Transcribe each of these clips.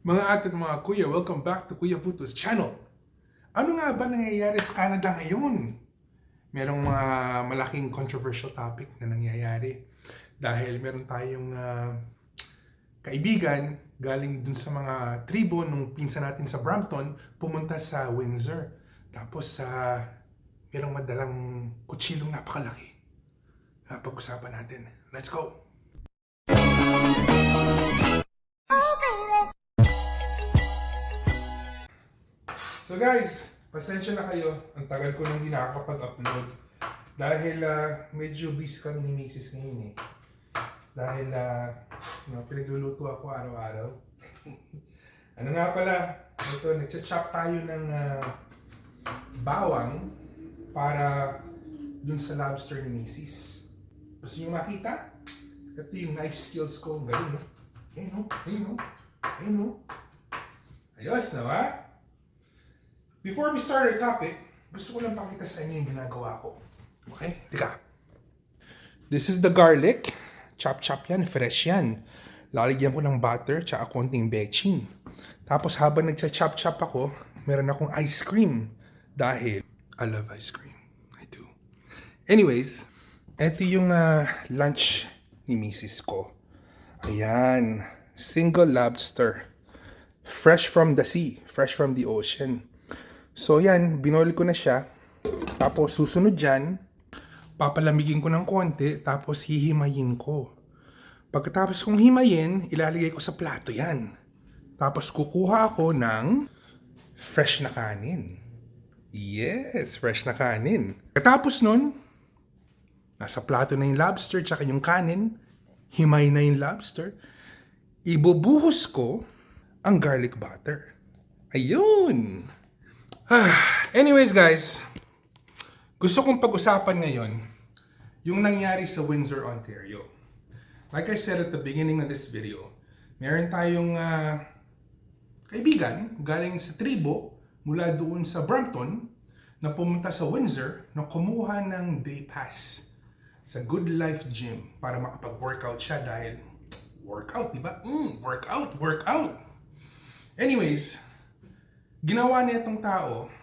Mga ate at mga kuya, welcome back to Kuya Puto's channel. Ano nga ba nangyayari sa Canada ngayon? Merong mga malaking controversial topic na nangyayari dahil meron tayong kaibigan galing dun sa mga tribo nung pinsan natin sa Brampton pumunta sa Windsor. Tapos merong madalang kutsilong napakalaki. Pag-usapan natin. Let's go! So guys, pasensya na kayo. Ang tagal ko nang hindi nakakapag-upload. Dahil medyo busy kami ni Mrs. ngayon eh. Dahil pinagluluto ako araw-araw. Ano nga pala, ito, nagcha-chop tayo ng bawang para dun sa lobster ni Mrs. Gusto nyo makita? Ito yung knife skills ko. Galing, no? Ayun, no? Ayos na, ha? Before we start our topic, gusto ko lang pakita sa inyo yung ginagawa ko. Okay? Tika. This is the garlic. Chop-chop yan. Fresh yan. Lalagyan ko ng butter tsaka konting bechin. Tapos habang nagcha-chop-chop ako, meron akong ice cream. Dahil I love ice cream. I do. Anyways, eto yung lunch ni Mrs. ko. Ayan. Single lobster. Fresh from the sea. Fresh from the ocean. So yan, binoil ko na siya. Tapos susunod dyan, papalamigin ko ng konti, tapos hihimayin ko. Pagkatapos kong himayin, ilalagay ko sa plato yan. Tapos kukuha ako ng fresh na kanin. Yes, fresh na kanin. Pagkatapos nun, nasa plato na yung lobster tsaka yung kanin, himay na yung lobster, ibubuhos ko ang garlic butter. Ayun! Anyways guys, gusto kong pag-usapan ngayon yung nangyari sa Windsor, Ontario. Like I said at the beginning of this video, meron tayong kaibigan galing sa tribo mula doon sa Brampton na pumunta sa Windsor na kumuha ng day pass sa Good Life Gym para makapag-workout siya dahil workout, di ba? Workout! Anyways, ginawa niya itong tao,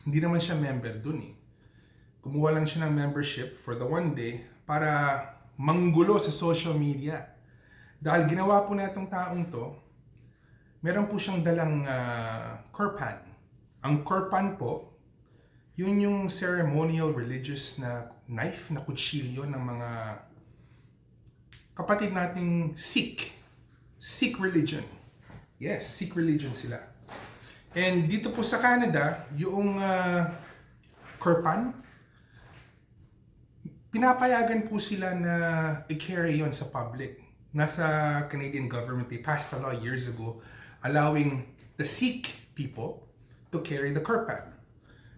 hindi naman siya member dun eh. Kumuha lang siya ng membership for the one day para manggulo sa social media. Dahil ginawa po na itong taong to, meron po siyang dalang korpan. Ang korpan po, yun yung ceremonial religious na knife, na kutsilyo ng mga kapatid nating Sikh. Sikh religion. Yes, Sikh religion sila. And dito po sa Canada, yung korpan, pinapayagan po sila na i-carry yon sa public. Nasa Canadian government, they passed a law years ago allowing the Sikh people to carry the korpan.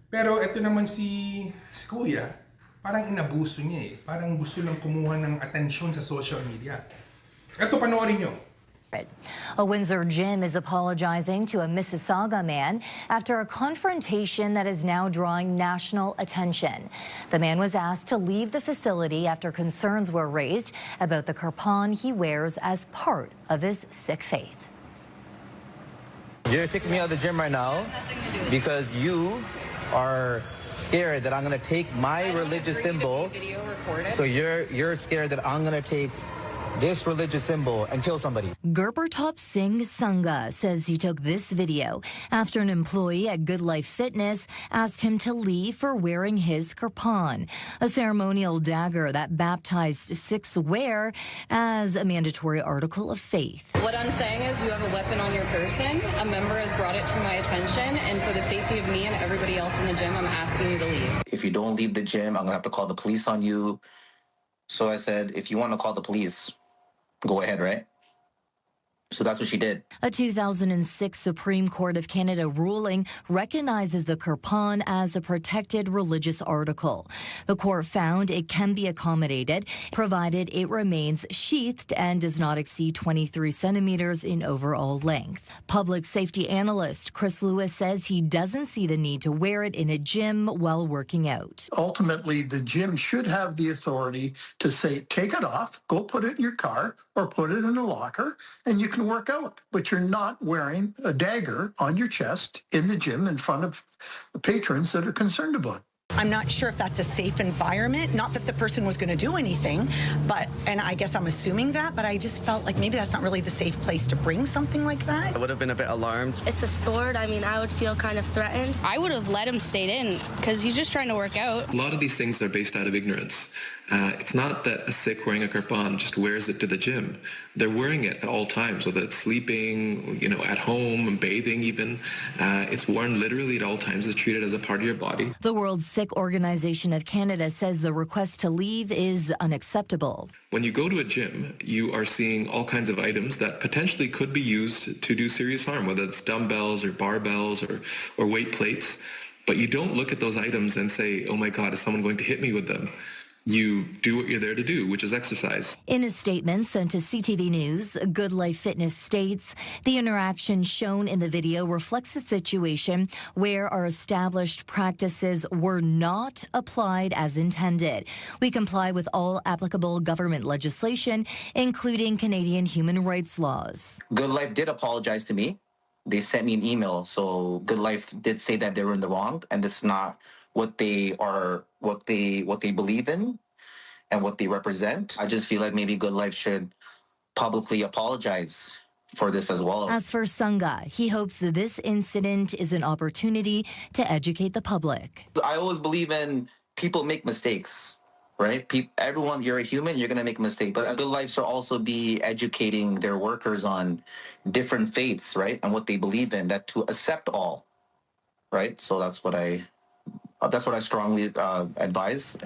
Pero ito naman si Kuya, parang inabuso niya eh. Parang gusto lang kumuha ng atensyon sa social media. Ito, panoorin nyo. A Windsor gym is apologizing to a Mississauga man after a confrontation that is now drawing national attention. The man was asked to leave the facility after concerns were raised about the kirpan he wears as part of his Sikh faith. You're kicking me out of the gym right now because you are scared that I'm going to take my religious symbol. So you're scared that I'm going to take this religious symbol and kill somebody. Gurpratap Singh Sangha says he took this video after an employee at Good Life Fitness asked him to leave for wearing his kirpan, a ceremonial dagger that baptized Sikhs wear as a mandatory article of faith. What I'm saying is you have a weapon on your person. A member has brought it to my attention, and for the safety of me and everybody else in the gym, I'm asking you to leave. If you don't leave the gym, I'm going to have to call the police on you. So I said, if you want to call the police, go ahead, right? So that's what she did. A 2006 Supreme Court of Canada ruling recognizes the kirpan as a protected religious article. The court found it can be accommodated, provided it remains sheathed and does not exceed 23 centimeters in overall length. Public safety analyst Chris Lewis says he doesn't see the need to wear it in a gym while working out. Ultimately, the gym should have the authority to say, take it off, go put it in your car, or put it in a locker, and you can can work out, but you're not wearing a dagger on your chest in the gym in front of patrons that are concerned about it. I'm not sure if that's a safe environment. Not that the person was going to do anything, and I guess I'm assuming that, but I just felt like maybe that's not really the safe place to bring something like that. I would have been a bit alarmed. It's a sword. I mean, I would feel kind of threatened. I would have let him stay in because he's just trying to work out. A lot of these things are based out of ignorance. It's not that a Sikh wearing a kirpan just wears it to the gym. They're wearing it at all times, whether it's sleeping, at home, bathing even. It's worn literally at all times. It's treated as a part of your body. The World Sikh Organization of Canada says the request to leave is unacceptable. When you go to a gym, you are seeing all kinds of items that potentially could be used to do serious harm, whether it's dumbbells or barbells or weight plates. But you don't look at those items and say, oh my God, is someone going to hit me with them? You do what you're there to do, which is exercise. In a statement sent to CTV News, Good Life Fitness states the interaction shown in the video reflects a situation where our established practices were not applied as intended. We comply with all applicable government legislation, including Canadian human rights laws. Good Life did apologize to me. They sent me an email, so Good Life did say that they were in the wrong, and it's not what they are, what they believe in and what they represent. I just feel like maybe Good Life should publicly apologize for this as well. As for Sangha, he hopes that this incident is an opportunity to educate the public. I always believe in people make mistakes, right? Everyone, you're a human, you're going to make a mistake. But Good Life should also be educating their workers on different faiths, right? And what they believe in, that to accept all, right? So that's what I strongly advise.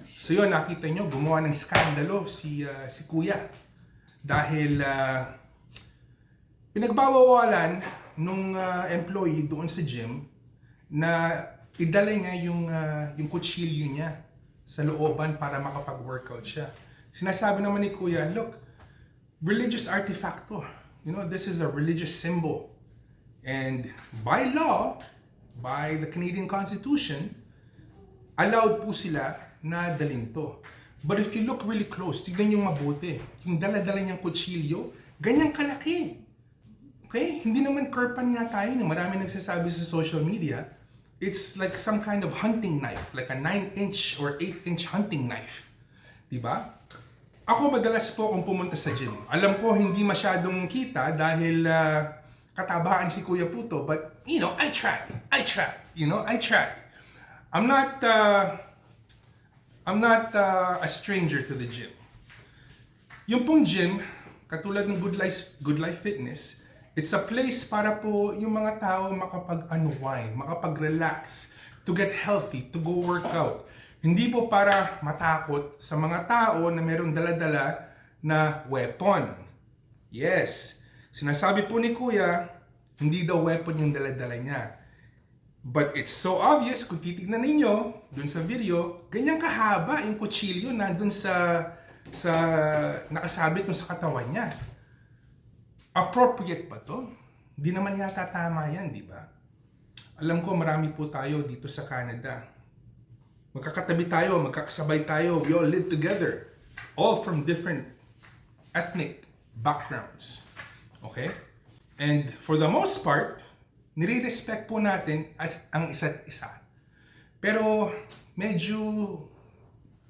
So yun, nakita nyo, gumawa ng skandalo si Kuya. Dahil pinagbabawalan nung employee doon sa gym na idala niya yung kutsilyo niya sa looban para makapag-workout siya. Sinasabi naman ni Kuya, look, religious artifact to. This is a religious symbol. And by law, by the Canadian Constitution, allowed po sila na dalhin to. But if you look really close, tignan yung mabuti. Yung dala-dala niyang kutsilyo, ganyang kalaki. Okay? Hindi naman kirpan yata yun. Marami nagsasabi sa social media. It's like some kind of hunting knife. Like a 9-inch or 8-inch hunting knife. Diba? Ako madalas po akong pumunta sa gym. Alam ko hindi masyadong kita dahil katabaan si Kuya Puto. But, I try. I try. I'm not a stranger to the gym. Yung pong gym, katulad ng Good Life Fitness, it's a place para po yung mga tao makapag-unwind, makapag-relax, to get healthy, to go work out. Hindi po para matakot sa mga tao na merong dala-dala na weapon. Yes, sinasabi po ni Kuya, hindi daw weapon yung dala-dala niya. But it's so obvious, kung titignan ninyo dun sa video, ganyang kahaba yung kutsilyo na dun sa nakasabit dun sa katawan niya. Appropriate ba to? Di naman yata tama yan, di ba? Alam ko marami po tayo dito sa Canada. Magkakatabi tayo, magkakasabay tayo, we all live together. All from different ethnic backgrounds. Okay? And for the most part, nire-respect po natin ang isa't isa. Pero medyo,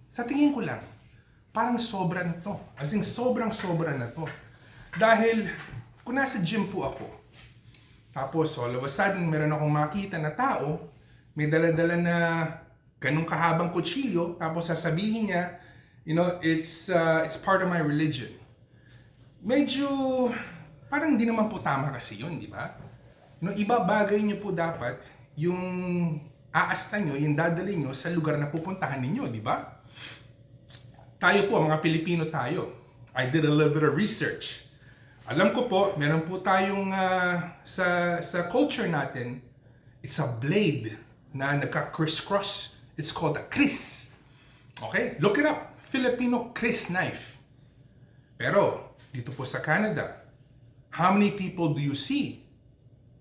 sa tingin ko lang, parang sobra na to. As in, sobrang-sobra na to. Dahil, kung nasa gym po ako, tapos all of a sudden, meron akong makita na tao, may dala-dala na ganung kahabang kutsilyo, tapos sasabihin niya, it's part of my religion. Medyo, parang hindi naman po tama kasi yun, di ba? Ibabagay niyo po dapat yung aasta nyo, yung dadali nyo sa lugar na pupuntahan ninyo, di ba? Tayo po, mga Pilipino tayo. I did a little bit of research. Alam ko po, meron po tayong sa culture natin, it's a blade na nagka-criss-cross. It's called a kris. Okay? Look it up. Filipino kris knife. Pero, dito po sa Canada, how many people do you see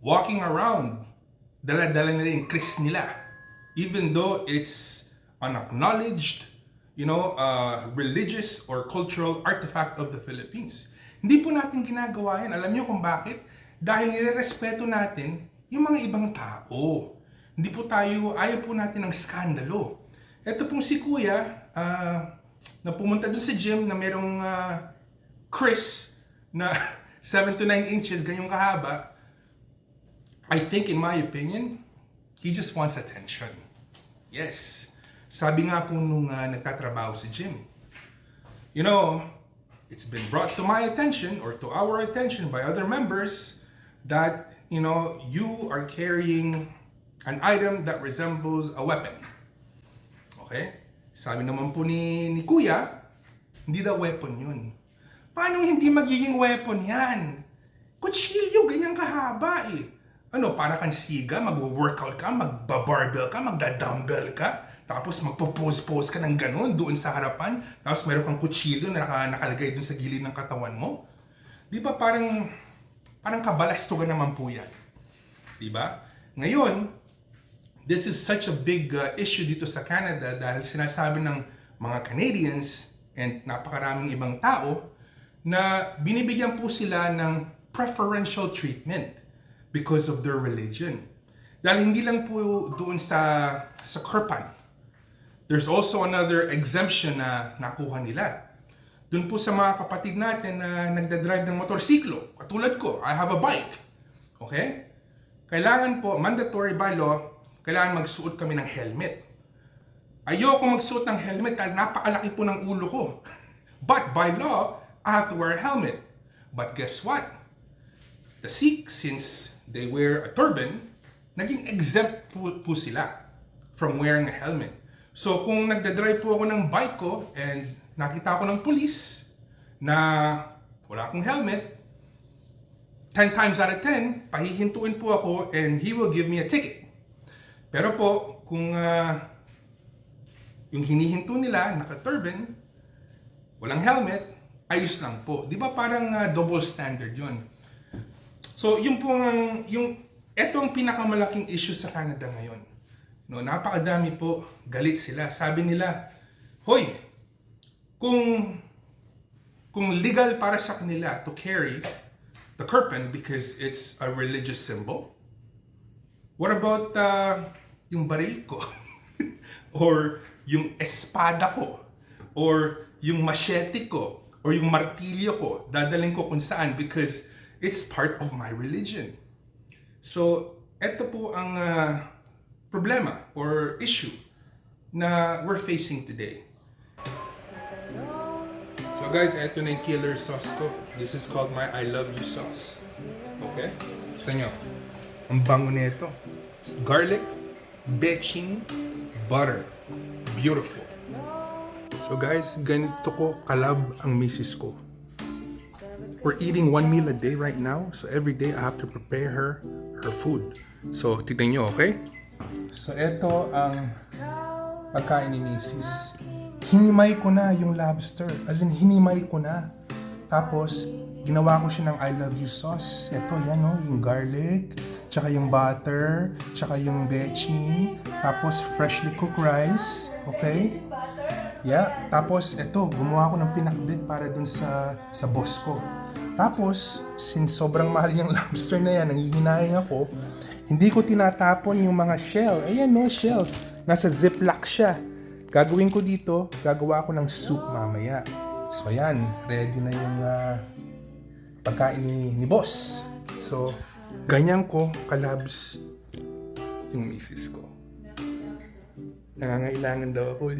walking around, dala-dala nila yung kris nila? Even though it's unacknowledged, religious or cultural artifact of the Philippines. Hindi po natin ginagawa yan. Alam niyo kung bakit? Dahil nirerespeto natin yung mga ibang tao. Hindi po tayo, ayaw po natin ng skandalo. Ito pong si Kuya, na pumunta dun sa gym na merong Chris na 7 to 9 inches, ganyong kahaba. I think, in my opinion, he just wants attention. Yes. Sabi nga po nung nagtatrabaho sa gym, you know, it's been brought to my attention or to our attention by other members that, you know, you are carrying an item that resembles a weapon. Okay? Sabi naman po ni Kuya, hindi daw weapon yun. Paano hindi magiging weapon yan? Kutsilyo, ganyang kahaba eh. Ano, para kang siga, mag-workout ka, mag-barbell ka, magda-dumbbell ka, tapos magpo-pose-pose ka ng ganun doon sa harapan, tapos meron kang kutsilyo na nakalagay doon sa gilid ng katawan mo. Di ba parang kabalastugan naman po yan? Di ba? Ngayon, this is such a big issue dito sa Canada dahil sinasabi ng mga Canadians and napakaraming ibang tao na binibigyan po sila ng preferential treatment because of their religion. Dahil hindi lang po doon sa Kirpan. There's also another exemption na nakuha nila. Doon po sa mga kapatid natin na nagdadrive ng motorsiklo. Katulad ko, I have a bike. Okay? Kailangan po, mandatory by law, kailangan magsuot kami ng helmet. Ayoko magsuot ng helmet dahil napakalaki po ng ulo ko. But by law, I have to wear a helmet. But guess what? The Sikhs, since they wear a turban, naging exempt po sila from wearing a helmet. So kung nagdadrive po ako ng bike ko and nakita ko ng police na wala akong helmet, 10 times out of 10, pahihintuin po ako and he will give me a ticket. Pero po, kung yung hinihinto nila, naka-turban, walang helmet, ayos lang po. Di ba parang double standard yun? So, yun po ito ang pinakamalaking issue sa Canada ngayon. No, napakadami po, galit sila. Sabi nila, hoy, kung legal para sa kanila to carry the kirpan because it's a religious symbol, what about yung baril ko? Or yung espada ko? Or yung machete ko? Or yung martilyo ko? Dadalhin ko kung saan because it's part of my religion. So, eto po ang problema or issue na we're facing today. So guys, eto na yung killer sauce ko. This is called my I love you sauce. Okay? Ito nyo. Ang bango nito. Garlic, bechin, butter. Beautiful. So guys, ganito ko kalab ang misis ko. We're eating 1 meal a day right now. So every day I have to prepare her food. So tignan nyo, okay? So eto ang pagkain ni misis. Hinimay ko na yung lobster. As in, hinimay ko na. Tapos, ginawa ko siya ng I love you sauce. Eto, yan o, yung garlic, tsaka yung butter, tsaka yung bechin, tapos freshly cooked rice, okay? Yeah, tapos eto, gumawa ko ng pinakbit para dun sa boss ko. Tapos, since sobrang mahal yung lobster na yan, nangihinayang ako, hindi ko tinatapon yung mga shell. Ayan no, shell. Nasa ziplock siya. Gagawin ko dito, gagawa ako ng soup mamaya. So ayan, ready na yung pagkain ni boss. So, ganyan ko kalabs yung misis ko. Nangangailangan daw ako.